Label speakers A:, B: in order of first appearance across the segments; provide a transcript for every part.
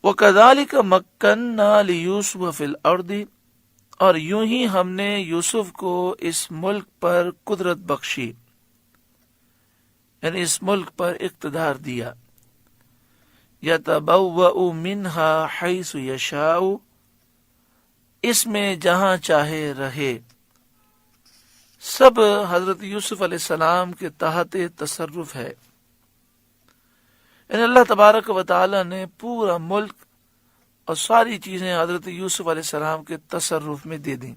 A: وَكَذَلِكَ مَكَّنَّا لِيُوسُفَ فِي الْأَرْضِ، اور یوں ہی ہم نے یوسف کو اس ملک پر قدرت بخشی، یعنی اس ملک پر اقتدار دیا. يَتَبَوَّأُ مِنْهَا حَيْثُ يَشَاءُ، اس میں جہاں چاہے رہے. سب حضرت یوسف علیہ السلام کے تحت تصرف ہے. یعنی اللہ تبارک و تعالی نے پورا ملک اور ساری چیزیں حضرت یوسف علیہ السلام کے تصرف میں دے دیں.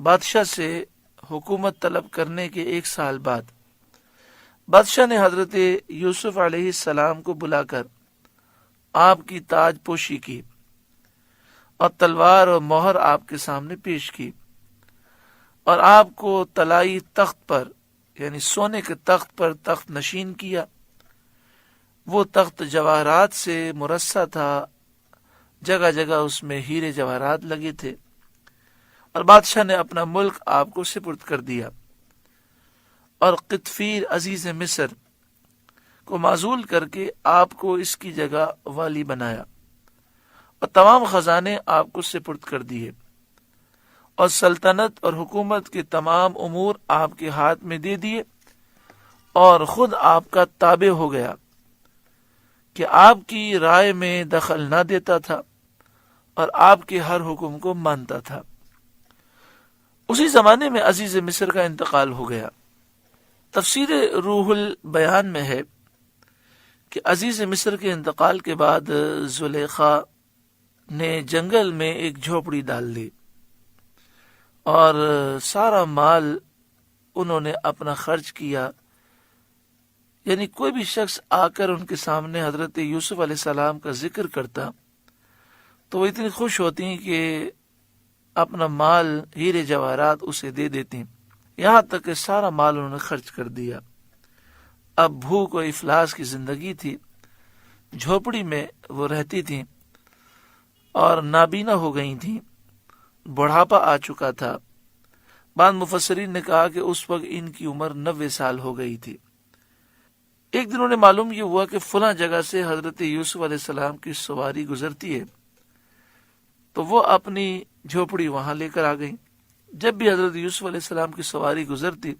A: بادشاہ سے حکومت طلب کرنے کے 1 سال بعد بادشاہ نے حضرت یوسف علیہ السلام کو بلا کر آپ کی تاج پوشی کی اور تلوار اور مہر آپ کے سامنے پیش کی، اور آپ کو طلائی تخت پر یعنی سونے کے تخت پر تخت نشین کیا. وہ تخت جواہرات سے مرصع تھا، جگہ جگہ اس میں ہیرے جواہرات لگے تھے، اور بادشاہ نے اپنا ملک آپ کو سپرد کر دیا، اور قطفیر عزیز مصر کو معزول کر کے آپ کو اس کی جگہ والی بنایا، اور تمام خزانے آپ کو سپرد کر دیے، اور سلطنت اور حکومت کے تمام امور آپ کے ہاتھ میں دے دیے، اور خود آپ کا تابع ہو گیا کہ آپ کی رائے میں دخل نہ دیتا تھا اور آپ کے ہر حکم کو مانتا تھا. اسی زمانے میں عزیز مصر کا انتقال ہو گیا. تفسیر روح البیان میں ہے کہ عزیز مصر کے انتقال کے بعد زلیخا نے جنگل میں ایک جھوپڑی ڈال دی، اور سارا مال انہوں نے اپنا خرچ کیا. یعنی کوئی بھی شخص آ کر ان کے سامنے حضرت یوسف علیہ السلام کا ذکر کرتا تو وہ اتنی خوش ہوتی کہ اپنا مال ہیرے جواہرات اسے دے دیتی، یہاں تک کہ سارا مال انہوں نے خرچ کر دیا. اب بھوک و افلاس کی زندگی تھی. جھوپڑی میں وہ رہتی تھیں اور نابینا ہو گئی تھیں، بڑھاپا آ چکا تھا. بعض مفسرین نے کہا کہ اس وقت ان کی عمر 90 سال ہو گئی تھی. ایک دن انہیں معلوم یہ ہوا کہ فلاں جگہ سے حضرت یوسف علیہ السلام کی سواری گزرتی ہے، تو وہ اپنی جھوپڑی وہاں لے کر آ گئی. جب بھی حضرت یوسف علیہ السلام کی سواری گزرتی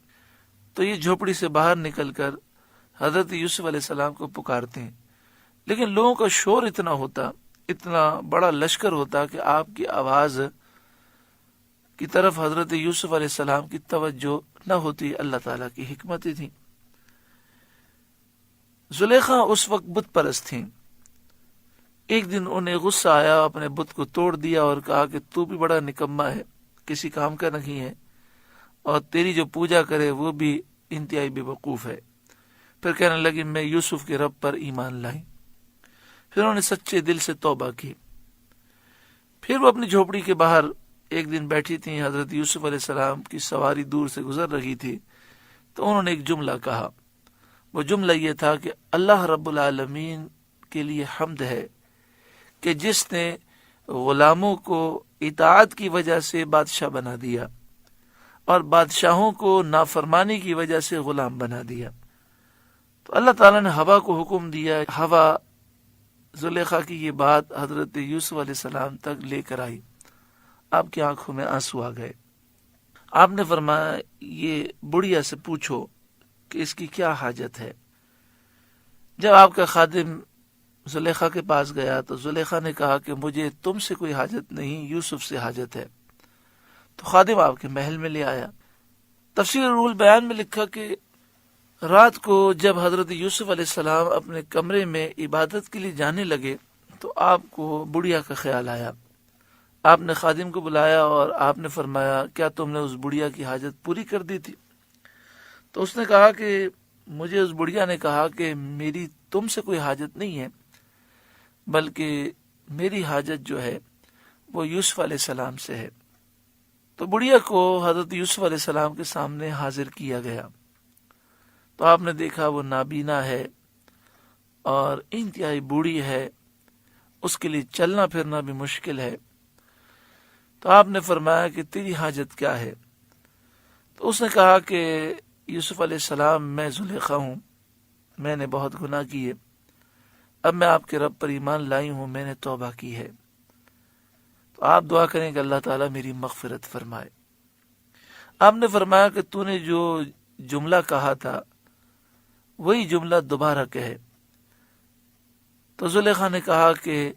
A: تو یہ جھوپڑی سے باہر نکل کر حضرت یوسف علیہ السلام کو پکارتے ہیں. لیکن لوگوں کا شور اتنا ہوتا، اتنا بڑا لشکر ہوتا کہ آپ کی آواز کی طرف حضرت یوسف علیہ السلام کی توجہ نہ ہوتی. اللہ تعالیٰ کی حکمتیں تھیں. زلیخا اس وقت بت پرست تھیں. ایک دن انہیں غصہ آیا، اپنے بت کو توڑ دیا اور کہا کہ تو بھی بڑا نکما ہے، کسی کام کا نہیں ہے، اور تیری جو پوجا کرے وہ بھی انتہائی بے وقوف ہے. پھر کہنے لگی میں یوسف کے رب پر ایمان لائی. پھر انہوں نے سچے دل سے توبہ کی. پھر وہ اپنی جھوپڑی کے باہر ایک دن بیٹھی تھیں. حضرت یوسف علیہ السلام کی سواری دور سے گزر رہی تھی تو انہوں نے ایک جملہ کہا. وہ جملہ یہ تھا کہ اللہ رب العالمین کے لیے حمد ہے کہ جس نے غلاموں کو اطاعت کی وجہ سے بادشاہ بنا دیا اور بادشاہوں کو نافرمانی کی وجہ سے غلام بنا دیا. تو اللہ تعالیٰ نے ہوا کو حکم دیا. ہوا زلیخا کی یہ بات حضرت یوسف علیہ السلام تک لے کر آئی. آپ کی آنکھوں میں آنسو آ گئے. آپ نے فرمایا یہ بڑھیا سے پوچھو کہ اس کی کیا حاجت ہے. جب آپ کا خادم زلیخا کے پاس گیا تو زلیخا نے کہا کہ مجھے تم سے کوئی حاجت نہیں، یوسف سے حاجت ہے. تو خادم آپ کے محل میں لے آیا. تفسیر روح البیان میں لکھا کہ رات کو جب حضرت یوسف علیہ السلام اپنے کمرے میں عبادت کے لیے جانے لگے تو آپ کو بڑھیا کا خیال آیا. آپ نے خادم کو بلایا اور آپ نے فرمایا کیا تم نے اس بڑھیا کی حاجت پوری کر دی تھی؟ تو اس نے کہا کہ مجھے اس بڑھیا نے کہا کہ میری تم سے کوئی حاجت نہیں ہے، بلکہ میری حاجت جو ہے وہ یوسف علیہ السلام سے ہے. تو بڑھیا کو حضرت یوسف علیہ السلام کے سامنے حاضر کیا گیا تو آپ نے دیکھا وہ نابینا ہے اور انتہائی بوڑھی ہے، اس کے لیے چلنا پھرنا بھی مشکل ہے. تو آپ نے فرمایا کہ تیری حاجت کیا ہے؟ تو اس نے کہا کہ یوسف علیہ السلام میں زلیخا ہوں، میں نے بہت گناہ کیے، اب میں آپ کے رب پر ایمان لائی ہوں، میں نے توبہ کی ہے۔ تو آپ دعا کریں کہ اللہ تعالیٰ میری مغفرت فرمائے۔ آپ نے فرمایا کہ تو نے جو جملہ کہا تھا وہی جملہ دوبارہ کہے۔ تو زلیخا نے کہا کہ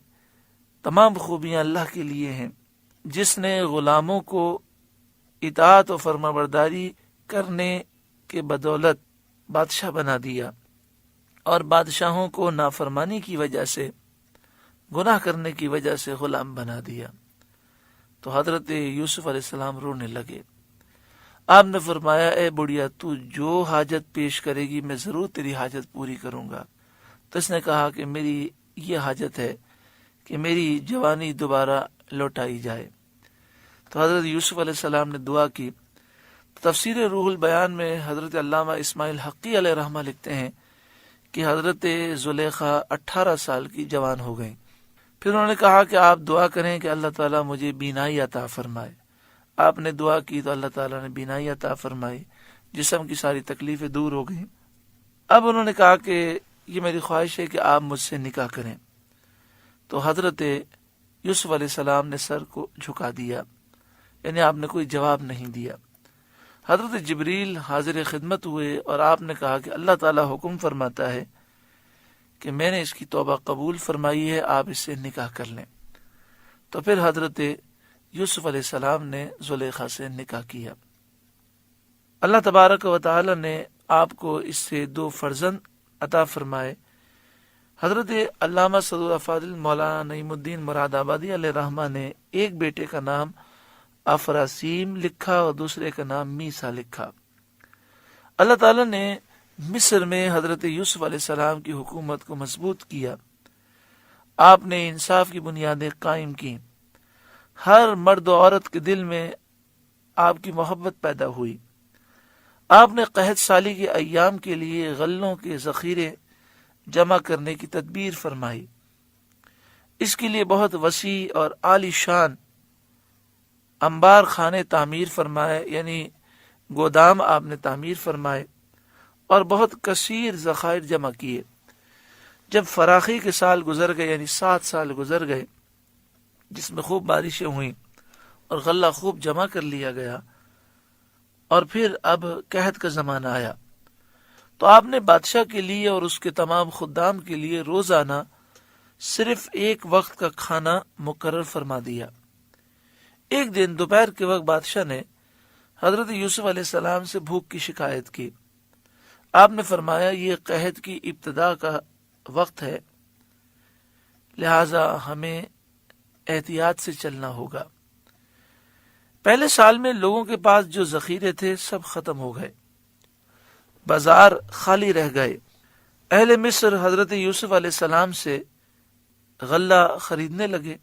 A: تمام خوبیاں اللہ کے لیے ہیں، جس نے غلاموں کو اطاعت و فرمانبرداری کرنے کے بدولت بادشاہ بنا دیا اور بادشاہوں کو نافرمانی کی وجہ سے، گناہ کرنے کی وجہ سے غلام بنا دیا۔ تو حضرت یوسف علیہ السلام رونے لگے۔ آپ نے فرمایا اے بڑھیا، تو جو حاجت پیش کرے گی میں ضرور تیری حاجت پوری کروں گا۔ تو اس نے کہا کہ میری یہ حاجت ہے کہ میری جوانی دوبارہ لوٹائی جائے۔ تو حضرت یوسف علیہ السلام نے دعا کی۔ تفسیر روح البیان میں حضرت علامہ اسماعیل حقی علیہ رحمہ لکھتے ہیں کہ حضرت زلیخا 18 سال کی جوان ہو گئیں۔ پھر انہوں نے کہا کہ آپ دعا کریں کہ اللہ تعالیٰ مجھے بینائی عطا فرمائے۔ آپ نے دعا کی تو اللہ تعالیٰ نے بینائی عطا فرمائی، جسم کی ساری تکلیفیں دور ہو گئیں۔ اب انہوں نے کہا کہ یہ میری خواہش ہے کہ آپ مجھ سے نکاح کریں۔ تو حضرت یوسف علیہ السلام نے سر کو جھکا دیا، یعنی آپ نے کوئی جواب نہیں دیا۔ حضرت جبریل حاضر خدمت ہوئے اور آپ نے کہا کہ اللہ تعالیٰ حکم فرماتا ہے کہ میں نے اس کی توبہ قبول فرمائی ہے، آپ اس سے نکاح کر لیں۔ تو پھر حضرت یوسف علیہ السلام نے زلیخا سے نکاح کیا۔ اللہ تبارک و تعالی نے آپ کو اس سے 2 فرزند عطا فرمائے۔ حضرت علامہ صدور افاضل مولانا نعیم الدین مراد آبادی علیہ رحمہ نے ایک بیٹے کا نام افراسیم لکھا اور دوسرے کا نام میسا لکھا۔ اللہ تعالیٰ نے مصر میں حضرت یوسف علیہ السلام کی حکومت کو مضبوط کیا۔ آپ نے انصاف کی بنیادیں قائم کی۔ ہر مرد و عورت کے دل میں آپ کی محبت پیدا ہوئی۔ آپ نے قحط سالی کے ایام کے لیے غلوں کے ذخیرے جمع کرنے کی تدبیر فرمائی۔ اس کے لیے بہت وسیع اور عالی شان انبار خانے تعمیر فرمائے، یعنی گودام آپ نے تعمیر فرمائے اور بہت کثیر ذخائر جمع کیے۔ جب فراخی کے سال گزر گئے، یعنی 7 سال گزر گئے جس میں خوب بارشیں ہوئیں اور غلہ خوب جمع کر لیا گیا، اور پھر اب قحط کا زمانہ آیا، تو آپ نے بادشاہ کے لیے اور اس کے تمام خدام کے لیے روزانہ صرف ایک وقت کا کھانا مقرر فرما دیا۔ ایک دن دوپہر کے وقت بادشاہ نے حضرت یوسف علیہ السلام سے بھوک کی شکایت کی۔ آپ نے فرمایا یہ قحط کی ابتدا کا وقت ہے، لہذا ہمیں احتیاط سے چلنا ہوگا۔ پہلے سال میں لوگوں کے پاس جو ذخیرے تھے سب ختم ہو گئے، بازار خالی رہ گئے۔ اہل مصر حضرت یوسف علیہ السلام سے غلہ خریدنے لگے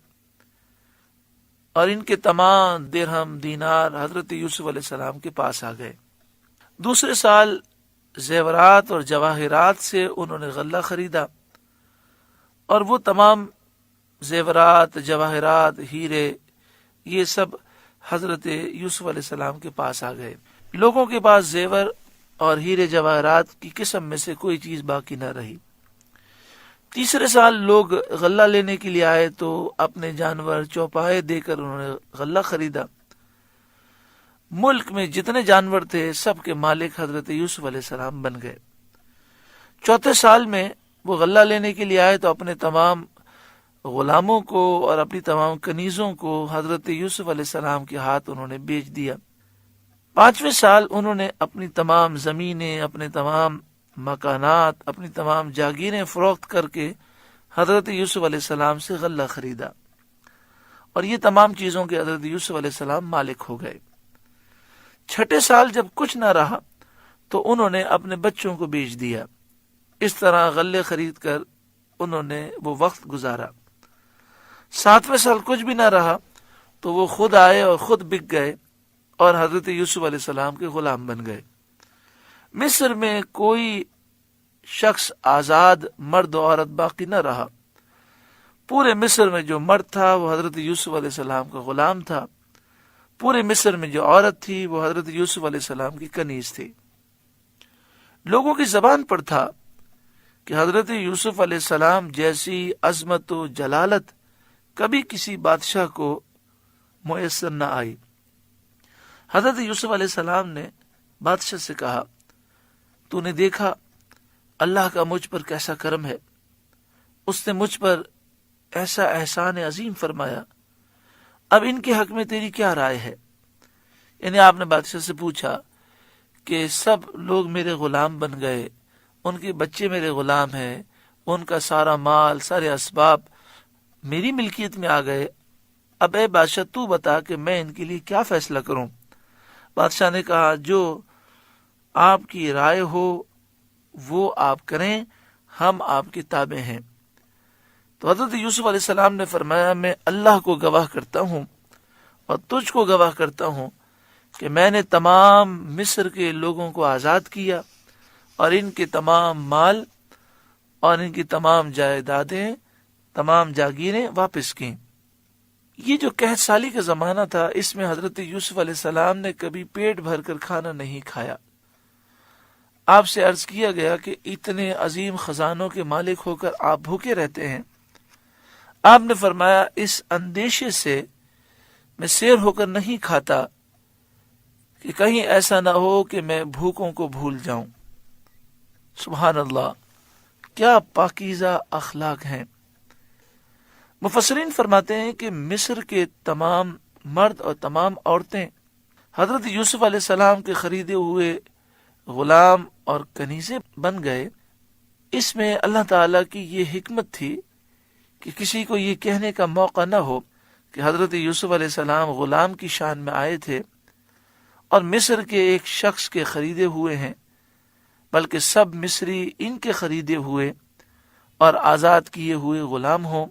A: اور ان کے تمام درہم دینار حضرت یوسف علیہ السلام کے پاس آ گئے۔ دوسرے سال زیورات اور جواہرات سے انہوں نے غلہ خریدا، اور وہ تمام زیورات، جواہرات، ہیرے، یہ سب حضرت یوسف علیہ السلام کے پاس آ گئے۔ لوگوں کے پاس زیور اور ہیرے جواہرات کی قسم میں سے کوئی چیز باقی نہ رہی۔ تیسرے سال لوگ غلہ لینے کے لیے آئے تو اپنے جانور چوپائے دے کر انہوں نے غلہ خریدا۔ ملک میں جتنے جانور تھے سب کے مالک حضرت یوسف علیہ السلام بن گئے۔ چوتھے سال میں وہ غلہ لینے کے لیے آئے تو اپنے تمام غلاموں کو اور اپنی تمام کنیزوں کو حضرت یوسف علیہ السلام کے ہاتھ انہوں نے بیچ دیا۔ پانچویں سال انہوں نے اپنی تمام زمینیں، اپنے تمام مکانات، اپنی تمام جاگیریں فروخت کر کے حضرت یوسف علیہ السلام سے غلہ خریدا، اور یہ تمام چیزوں کے حضرت یوسف علیہ السلام مالک ہو گئے۔ چھٹے سال جب کچھ نہ رہا تو انہوں نے اپنے بچوں کو بیچ دیا۔ اس طرح غلے خرید کر انہوں نے وہ وقت گزارا۔ ساتویں سال کچھ بھی نہ رہا تو وہ خود آئے اور خود بک گئے اور حضرت یوسف علیہ السلام کے غلام بن گئے۔ مصر میں کوئی شخص آزاد مرد و عورت باقی نہ رہا۔ پورے مصر میں جو مرد تھا وہ حضرت یوسف علیہ السلام کا غلام تھا، پورے مصر میں جو عورت تھی وہ حضرت یوسف علیہ السلام کی کنیز تھی۔ لوگوں کی زبان پر تھا کہ حضرت یوسف علیہ السلام جیسی عظمت و جلالت کبھی کسی بادشاہ کو میسر نہ آئی۔ حضرت یوسف علیہ السلام نے بادشاہ سے کہا، تو نے دیکھا اللہ کا مجھ پر کیسا کرم ہے، اس نے مجھ پر ایسا احسان عظیم فرمایا، اب ان کے حق میں تیری کیا رائے ہے؟ یعنی آپ نے بادشاہ سے پوچھا کہ سب لوگ میرے غلام بن گئے، ان کے بچے میرے غلام ہیں، ان کا سارا مال، سارے اسباب میری ملکیت میں آ گئے، اب اے بادشاہ تو بتا کہ میں ان کے لیے کیا فیصلہ کروں؟ بادشاہ نے کہا، جو آپ کی رائے ہو وہ آپ کریں، ہم آپ کے تابع ہیں۔ تو حضرت یوسف علیہ السلام نے فرمایا، میں اللہ کو گواہ کرتا ہوں اور تجھ کو گواہ کرتا ہوں کہ میں نے تمام مصر کے لوگوں کو آزاد کیا اور ان کے تمام مال اور ان کی تمام جائیدادیں، تمام جاگیریں واپس کی۔ یہ جو قحط سالی کا زمانہ تھا، اس میں حضرت یوسف علیہ السلام نے کبھی پیٹ بھر کر کھانا نہیں کھایا۔ آپ سے عرض کیا گیا کہ اتنے عظیم خزانوں کے مالک ہو کر آپ بھوکے رہتے ہیں۔ آپ نے فرمایا، اس اندیشے سے میں سیر ہو کر نہیں کھاتا کہ کہیں ایسا نہ ہو کہ میں بھوکوں کو بھول جاؤں۔ سبحان اللہ، کیا پاکیزہ اخلاق ہیں۔ مفسرین فرماتے ہیں کہ مصر کے تمام مرد اور تمام عورتیں حضرت یوسف علیہ السلام کے خریدے ہوئے غلام اور کنیزیں بن گئے۔ اس میں اللہ تعالیٰ کی یہ حکمت تھی کہ کسی کو یہ کہنے کا موقع نہ ہو کہ حضرت یوسف علیہ السلام غلام کی شان میں آئے تھے اور مصر کے ایک شخص کے خریدے ہوئے ہیں، بلکہ سب مصری ان کے خریدے ہوئے اور آزاد کیے ہوئے غلام ہوں۔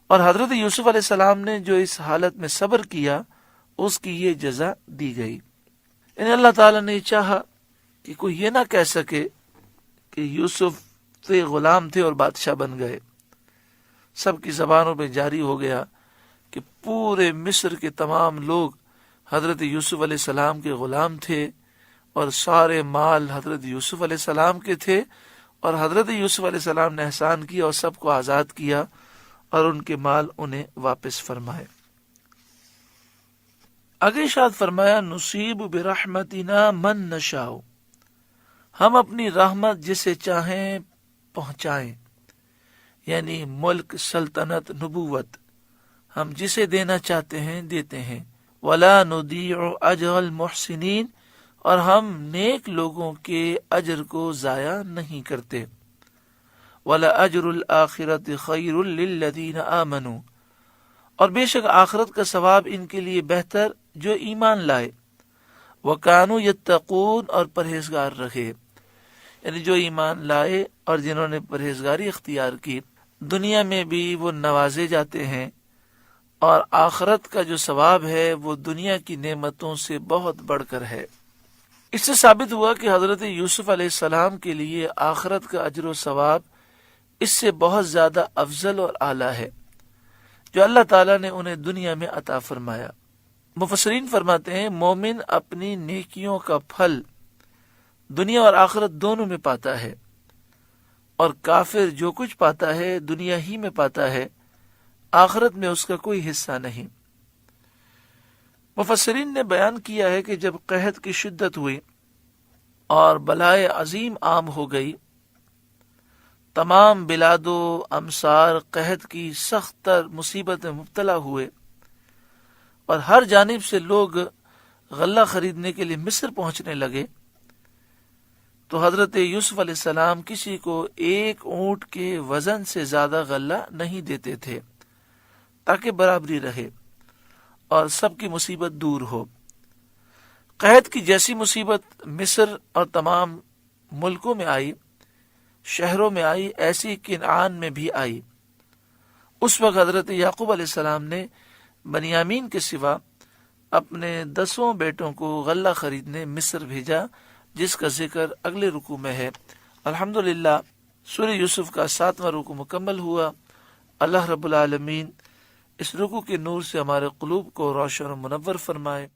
A: اور حضرت یوسف علیہ السلام نے جو اس حالت میں صبر کیا، اس کی یہ جزا دی گئی۔ یعنی اللہ تعالیٰ نے چاہا کہ کوئی یہ نہ کہہ سکے کہ یوسف سے غلام تھے اور بادشاہ بن گئے۔ سب کی زبانوں پہ جاری ہو گیا کہ پورے مصر کے تمام لوگ حضرت یوسف علیہ السلام کے غلام تھے اور سارے مال حضرت یوسف علیہ السلام کے تھے، اور حضرت یوسف علیہ السلام نے احسان کیا اور سب کو آزاد کیا اور ان کے مال انہیں واپس فرمائے۔ آگے ارشاد فرمایا، نصیب برحمتنا من نشاء، ہم اپنی رحمت جسے چاہیں پہنچائیں، یعنی ملک، سلطنت، نبوت ہم جسے دینا چاہتے ہیں دیتے ہیں۔ ولا نضیع اجر المحسنین، اور ہم نیک لوگوں کے اجر کو ضائع نہیں کرتے۔ ولا اجر الآخرۃ خیر للذین آمنوا، اور بے شک آخرت کا ثواب ان کے لیے بہتر جو ایمان لائے۔ وکانوا یتقون، اور پرہیزگار رہے، یعنی جو ایمان لائے اور جنہوں نے پرہیزگاری اختیار کی، دنیا میں بھی وہ نوازے جاتے ہیں، اور آخرت کا جو ثواب ہے وہ دنیا کی نعمتوں سے بہت بڑھ کر ہے۔ اس سے ثابت ہوا کہ حضرت یوسف علیہ السلام کے لیے آخرت کا اجر و ثواب اس سے بہت زیادہ افضل اور اعلیٰ ہے جو اللہ تعالیٰ نے انہیں دنیا میں عطا فرمایا۔ مفسرین فرماتے ہیں، مومن اپنی نیکیوں کا پھل دنیا اور آخرت دونوں میں پاتا ہے، اور کافر جو کچھ پاتا ہے دنیا ہی میں پاتا ہے، آخرت میں اس کا کوئی حصہ نہیں۔ مفسرین نے بیان کیا ہے کہ جب قحط کی شدت ہوئی اور بلائے عظیم عام ہو گئی، تمام بلاد و امصار قحط کی سخت تر مصیبت میں مبتلا ہوئے، اور ہر جانب سے لوگ غلہ خریدنے کے لیے مصر پہنچنے لگے، تو حضرت یوسف علیہ السلام کسی کو ایک اونٹ کے وزن سے زیادہ غلہ نہیں دیتے تھے تاکہ برابری رہے اور سب کی مصیبت دور ہو۔ قحط کی جیسی مصیبت مصر اور تمام ملکوں میں آئی، شہروں میں آئی، ایسی کنعان میں بھی آئی۔ اس وقت حضرت یعقوب علیہ السلام نے بنیامین کے سوا اپنے 10 بیٹوں کو غلہ خریدنے مصر بھیجا، جس کا ذکر اگلے رکوع میں ہے۔ الحمدللہ سورہ یوسف کا 7واں رکوع مکمل ہوا۔ اللہ رب العالمین اس رکوع کے نور سے ہمارے قلوب کو روشن و منور فرمائے۔